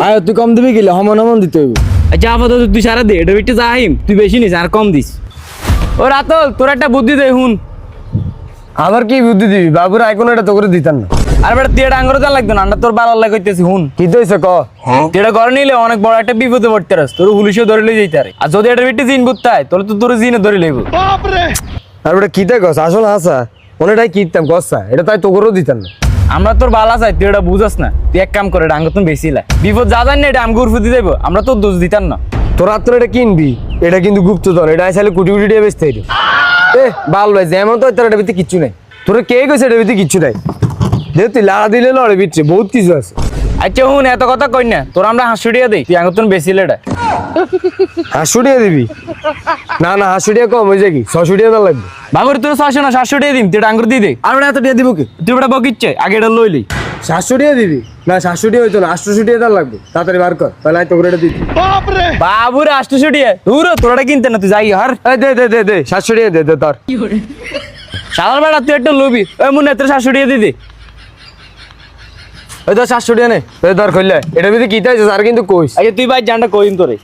আয় তুই কম দিবি গেলে হমন হমন দিতে হইব। আচ্ছা আপাতত তুই সারা দে, এটা বিটে যাহিম, তুই বেশি নিস আর কম দিস। ও রাতল, তোর একটা বুদ্ধি দে হুন। আবার কি বুদ্ধি দিবি? বাবুর আইকন এটা তো করে দিতাম না। আর বেটা তুই এটা আঙ্গুর যা লাগতো না, আমরা তোর বালার লাগাইতেছি হুন। কি তো হয়েছে ক? তুই এটা ঘরে নিলে অনেক বড় একটা বিপদে পড়তে পারস, তোর পুলিশও ধরে লই যাইতে পারে। আর যদি এটা বিটে জিন বুঝতে হয় তাহলে তো তোর জিনে ধরে লইব। আর ওটা কিতে গছ আসলে হাসা ওনেটাই কিনতাম গছা, এটা তাই তো করেও দিতাম না। আমরা তোর বালা চাই, তুই এটা বুঝাস না। তুই এক কাম করে এটা আঙ্গুর তুমি বেশি লাই, বিপদ যা জানি না এটা আমগুর ফুদি দেবো, আমরা তোর দোষ দিতাম না। তোর হাত এটা কিনবি, এটা কিন্তু গুপ্তধন, এটা আসলে কোটি কোটি টাকা বেচতে হইলো। বাল ভাই যেমন তো তোর এটা ভিতরে কিচ্ছু নাই, তোর কে গেছে এটা ভিতরে কিচ্ছু নাই। দেখ তুই লাড়া দিলে লড়ে বিচ্ছে বহুত কিছু আছে। আচ্ছা হুন, এত কথা কই না, তোর আমরা 500 টাকা দেই, তুই আঙ্গুর তুমি বেশি লেটা। 500 টাকা দিবি? না না 500 টাকা কম হয়ে যায় কি, 600 টাকা তো লাগবে। বাবুর তোর 600 না 700 টাকা দিম, তুই এটা আঙ্গুর দিয়ে দে। আর ওটা এত টাকা দিব কি? তুই ওটা বকিচ্ছে আগে এটা লইলি। 700 টাকা দিবি? না 700 টাকা হইতো না, 800 টাকা তার লাগবে। তাড়াতাড়ি বার কর, তাহলে আয় তো করে এটা দিবি। বাবুর 800 টাকা দূর, তোর এটা কিনতে না, তুই যাই হার। এই দে দে দে দে 700 টাকা দে দে তোর। সাদার বেড়া তুই একটা লবি, ওই মনে তোর 700 টাকা দিয়ে দে। এই ধর 700 টাকা নে, এই ধর খুললে এটা ভিতরে কি তাইছে আর কিন্তু কইস। আচ্ছা তুই ভাই জানটা কইম তোরে।